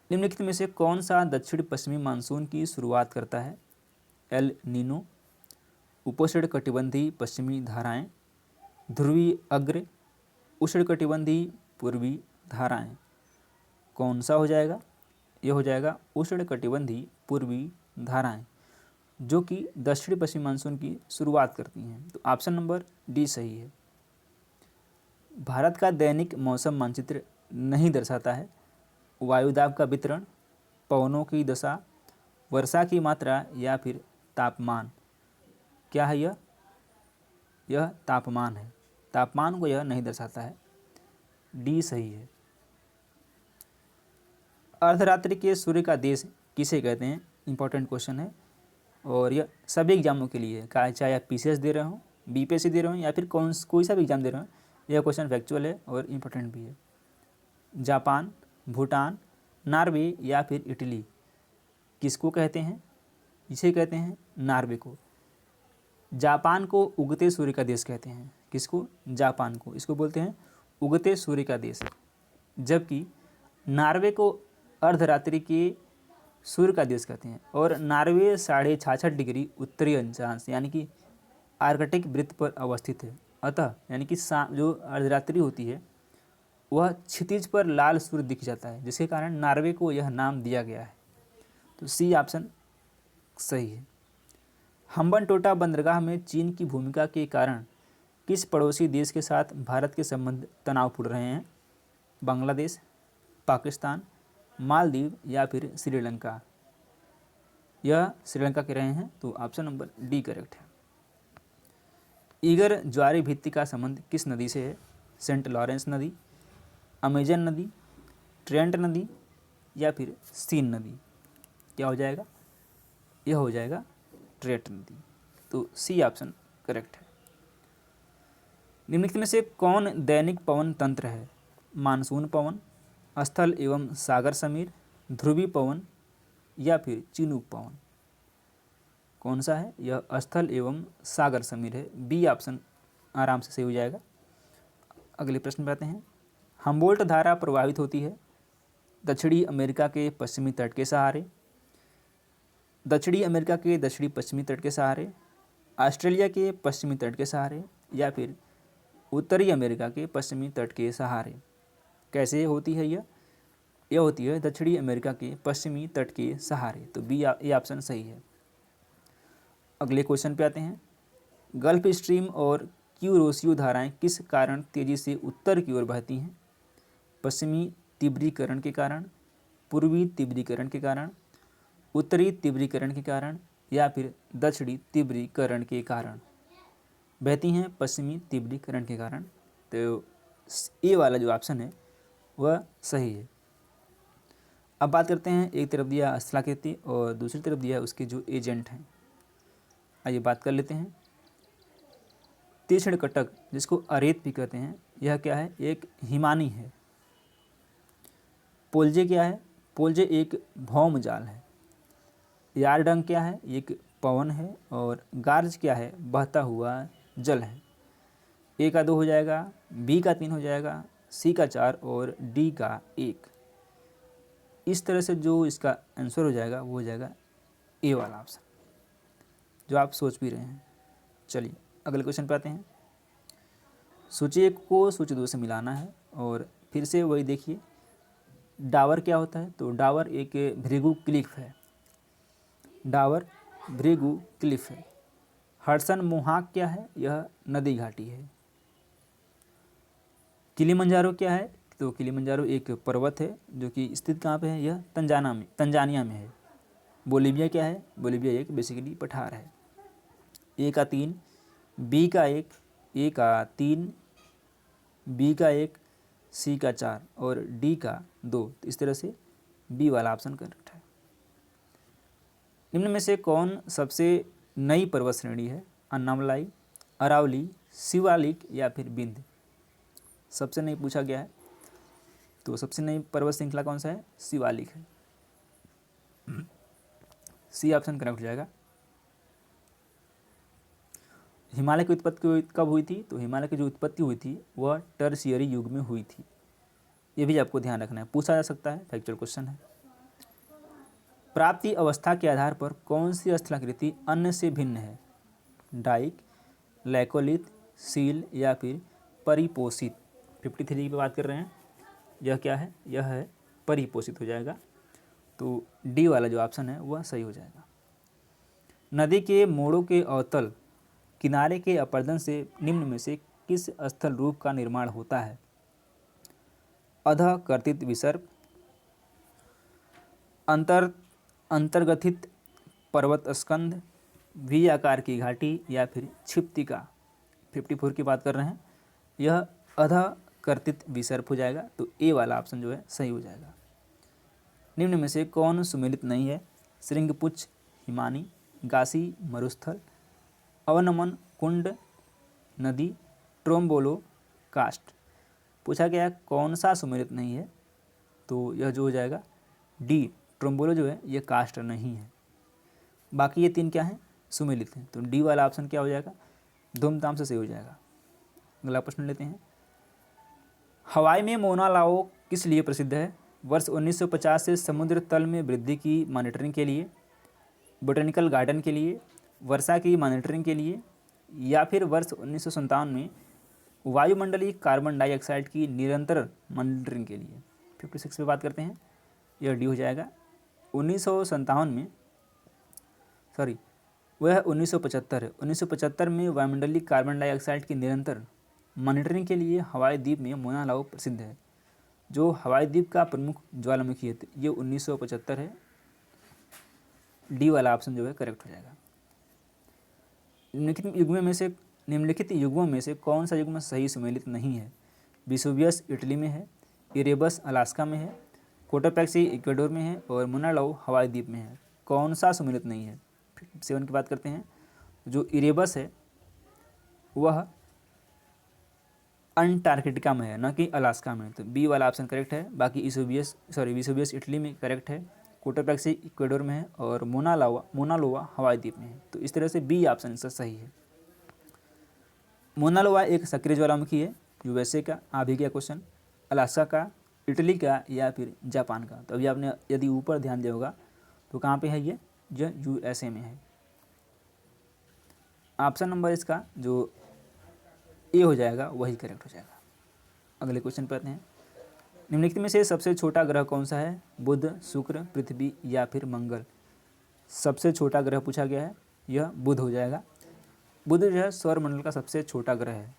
निम्नलिखित में से कौन सा दक्षिण पश्चिमी मानसून की शुरुआत करता है? एल नीनो, उपोष्णकटिबंधीय पश्चिमी धाराएं, ध्रुवीय अग्र, उष्णकटिबंधीय पूर्वी धाराएं। कौन सा हो जाएगा? यह हो जाएगा उष्णकटिबंधीय पूर्वी धाराएं, जो कि दक्षिण पश्चिमी मानसून की शुरुआत करती हैं। तो ऑप्शन नंबर डी सही है। भारत का दैनिक मौसम मानचित्र नहीं दर्शाता है वायुदाब का वितरण, पवनों की दशा, वर्षा की मात्रा या फिर तापमान। क्या है यह तापमान है। तापमान को यह नहीं दर्शाता है। डी सही है। अर्धरात्रि के सूर्य का देश किसे कहते हैं? इंपॉर्टेंट क्वेश्चन है और यह सभी एग्जामों के लिए है, चाहे आप पीसीएस दे रहे हो, बीपीएससी दे रहे हो या फिर कोई सा भी एग्जाम दे रहे हो, यह क्वेश्चन फैक्चुअल है और इम्पोर्टेंट भी है। जापान, भूटान, नॉर्वे या फिर इटली किसको कहते हैं? इसे कहते हैं नॉर्वे को। जापान को उगते सूर्य का देश कहते हैं। किसको? जापान को। इसको बोलते हैं उगते सूर्य का देश। जबकि नॉर्वे को अर्धरात्रि के सूर्य का देश कहते हैं और नॉर्वे 66.5 डिग्री उत्तरी अक्षांश यानी कि आर्कटिक वृत्त पर अवस्थित है। अतः यानी कि जो अर्धरात्रि होती है वह क्षितिज पर लाल सूर्य दिख जाता है, जिसके कारण नॉर्वे को यह नाम दिया गया है। तो सी ऑप्शन सही है। हम्बनटोटा बंदरगाह में चीन की भूमिका के कारण किस पड़ोसी देश के साथ भारत के संबंध तनावपूर्ण रहे हैं? बांग्लादेश, पाकिस्तान, मालदीव या फिर श्रीलंका। यह श्रीलंका के रहे हैं। तो ऑप्शन नंबर डी करेक्ट है। ईगर ज्वारी भित्ति का संबंध किस नदी से है? सेंट लॉरेंस नदी, अमेजन नदी, ट्रेंट नदी या फिर सीन नदी। क्या हो जाएगा? यह हो जाएगा ट्रेंट नदी। तो सी ऑप्शन करेक्ट है। निम्नलिखित में से कौन दैनिक पवन तंत्र है? मानसून पवन, स्थल एवं सागर समीर, ध्रुवी पवन या फिर चिनूक पवन। कौन सा है? यह स्थल एवं सागर समीर है। बी ऑप्शन आराम से सही हो जाएगा। अगले प्रश्न पे आते हैं। हम्बोल्ट धारा प्रवाहित होती है दक्षिणी अमेरिका के पश्चिमी तट के सहारे, दक्षिणी अमेरिका के दक्षिणी पश्चिमी तट के सहारे, ऑस्ट्रेलिया के पश्चिमी तट के सहारे या फिर उत्तरी अमेरिका के पश्चिमी तट के सहारे। कैसे होती है यह होती है दक्षिणी अमेरिका के पश्चिमी तट के सहारे। तो बी ये ऑप्शन सही है। अगले क्वेश्चन पे आते हैं। गल्फ स्ट्रीम और क्यूरोसियो धाराएं किस कारण तेजी से उत्तर की ओर बहती हैं? पश्चिमी तीव्रीकरण के कारण, पूर्वी तीव्रीकरण के कारण, उत्तरी तीव्रीकरण के कारण या फिर दक्षिणी तीव्रीकरण के कारण। बहती हैं पश्चिमी तीव्रीकरण के कारण। तो ये वाला जो ऑप्शन है वह सही है। अब बात करते हैं, एक तरफ दिया स्थलाकृति और दूसरी तरफ दिया उसके जो एजेंट हैं। आइए बात कर लेते हैं। तीक्ष्ण कटक जिसको अरेत भी कहते हैं, यह क्या है? एक हिमानी है। पोलजे क्या है? पोलजे एक भौम जाल है। यारडंग क्या है? एक पवन है। और गार्ज क्या है? बहता हुआ जल है। ए का 2 हो जाएगा, बी का 3 हो जाएगा, सी का 4 और डी का 1। इस तरह से जो इसका आंसर हो जाएगा वो हो जाएगा ए वाला ऑप्शन, जो आप सोच भी रहे हैं। चलिए अगले क्वेश्चन पे आते हैं। सूची 1 को सूची 2 से मिलाना है और फिर से वही देखिए। डावर क्या होता है? तो डावर एक भृगु क्लिफ है। डावर भृगु क्लिफ है। हडसन मोहाक क्या है? यह नदी घाटी है। किलिमंजारो क्या है? तो किलिमंजारो एक पर्वत है जो कि स्थित कहाँ पे है? यह तंजानिया में है। बोलीविया क्या है? बोलीविया एक बेसिकली पठार है। ए का 3, बी का 1, ए का 3, बी का 1, सी का 4 और डी का 2। तो इस तरह से बी वाला ऑप्शन करेक्ट है। निम्न में से कौन सबसे नई पर्वत श्रेणी है? अन्नामलाई, अरावली, शिवालिक या फिर विंध्य। सबसे नई पूछा गया है, तो सबसे नई पर्वत श्रृंखला कौन सा है? शिवालिक है। सी ऑप्शन करेक्ट हो जाएगा। हिमालय की उत्पत्ति कब हुई थी? तो हिमालय की जो उत्पत्ति हुई थी वह टर्शियरी युग में हुई थी। ये भी आपको ध्यान रखना है, पूछा जा सकता है, फैक्चुअल क्वेश्चन है। प्राप्ति अवस्था के आधार पर कौन सी स्थलाकृति अन्य से भिन्न है? डाइक, लैकोलिथ, सील या फिर परिपोषित। 53 की बात कर रहे हैं। यह क्या है? यह है परिपोषित हो जाएगा। तो डी वाला जो ऑप्शन है वह सही हो जाएगा। नदी के मोड़ों के अवतल किनारे के अपर्दन से निम्न में से किस स्थल रूप का निर्माण होता है? अधः कर्तित विसर्प, अंतर्गथित पर्वत स्कंध, वी आकार की घाटी या फिर क्षिप्तिका। 54 की बात कर रहे हैं। यह अधः कर्तित विसर्प हो जाएगा। तो ए वाला ऑप्शन जो है सही हो जाएगा। निम्न में से कौन सुमेलित नहीं है? श्रृंगपुच्छ हिमानी, गासी मरुस्थल, अवनमन कुंड नदी, ट्रोम्बोलो कास्ट। पूछा गया है कौन सा सुमेलित नहीं है? तो यह जो हो जाएगा डी, ट्रोम्बोलो जो है ये कास्ट नहीं है। बाकी ये तीन क्या हैं? सुमेलित हैं। तो डी वाला ऑप्शन क्या हो जाएगा? धूमधाम से सही हो जाएगा। अगला प्रश्न लेते हैं। हवाई में मोना लाओ किस लिए प्रसिद्ध है? वर्ष 1950 से समुद्र तल में वृद्धि की मॉनिटरिंग के लिए, बोटेनिकल गार्डन के लिए, वर्षा की मॉनिटरिंग के लिए, या फिर वर्ष 1957 में वायुमंडलीय कार्बन डाइऑक्साइड की निरंतर मॉनिटरिंग के लिए। 56 पे बात करते हैं। यह डी हो जाएगा। 1957 में, सॉरी वह 1975 है। 1975 में वायुमंडलीय कार्बन डाइऑक्साइड की निरंतर मॉनिटरिंग के लिए हवाई द्वीप में मोना लाओ प्रसिद्ध है। जो हवाई द्वीप का प्रमुख ज्वालामुखी है ये 1975 है। डी वाला ऑप्शन जो है करेक्ट हो जाएगा। निम्नलिखित युग्मों में से कौन सा युग्म सही सुमेलित नहीं है? विसुवियस इटली में है, इरेबस अलास्का में है, कोटोपैक्सी इक्वेडोर में है और मोना लाओ हवाई द्वीप में है। कौन सा सुमेलित नहीं है? 57 की बात करते हैं। जो इरेबस है वह अंटार्कटिका में है, न कि अलास्का में। तो बी वाला ऑप्शन करेक्ट है। बाकी विसुवियस इटली में करेक्ट है, कोटोपैक्सी इक्वेडोर में है और मोना लोआ हवाई द्वीप में है। तो इस तरह से बी ऑप्शन इसका सही है। मोना लोआ एक सक्रिय ज्वालामुखी है। यूएसए का, आ भी गया क्वेश्चन, अलास्का का, इटली का या फिर जापान का। तो अभी आपने यदि ऊपर ध्यान दिया होगा तो कहाँ पे है ये? जो यूएसए में है। ऑप्शन नंबर इसका जो ए हो जाएगा वही करेक्ट हो जाएगा। अगले क्वेश्चन पर आते हैं। निम्नलिखित में से सबसे छोटा ग्रह कौन सा है? बुध, शुक्र, पृथ्वी या फिर मंगल। सबसे छोटा ग्रह पूछा गया है, यह बुध हो जाएगा। बुध जो है सौरमंडल का सबसे छोटा ग्रह है।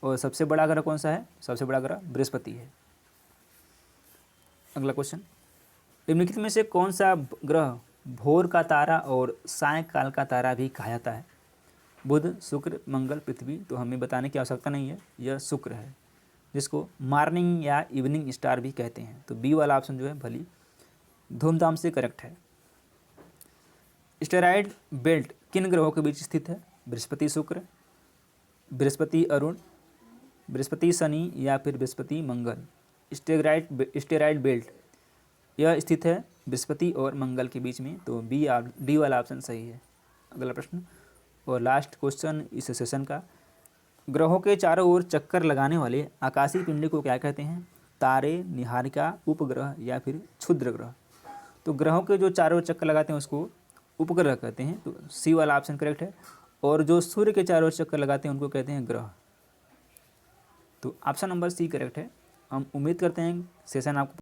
और सबसे बड़ा ग्रह कौन सा है? सबसे बड़ा ग्रह बृहस्पति है। अगला क्वेश्चन। निम्नलिखित में से कौन सा ग्रह भोर का तारा और सायंकाल का तारा भी कहा जाता है? बुध, शुक्र, मंगल, पृथ्वी। तो हमें बताने की आवश्यकता नहीं है, यह शुक्र है, जिसको मॉर्निंग या इवनिंग स्टार भी कहते हैं। तो बी वाला ऑप्शन जो है भली धूमधाम से करेक्ट है। स्टेरॉइड बेल्ट किन ग्रहों के बीच स्थित है? बृहस्पति शुक्र, बृहस्पति अरुण, बृहस्पति शनि या फिर बृहस्पति मंगल। स्टेरॉइड बेल्ट यह स्थित है बृहस्पति और मंगल के बीच में। तो डी वाला ऑप्शन सही है। अगला प्रश्न और लास्ट क्वेश्चन इस सेशन का। ग्रहों के चारों ओर चक्कर लगाने वाले आकाशीय पिंड को क्या कहते हैं? तारे, निहारिका, उपग्रह या फिर क्षुद्र ग्रह। तो ग्रहों के जो चारों ओर चक्कर लगाते हैं उसको उपग्रह कहते हैं। तो सी वाला ऑप्शन करेक्ट है। और जो सूर्य के चारों ओर चक्कर लगाते हैं उनको कहते हैं ग्रह। तो ऑप्शन नंबर सी करेक्ट है। हम उम्मीद करते हैं सेशन आपको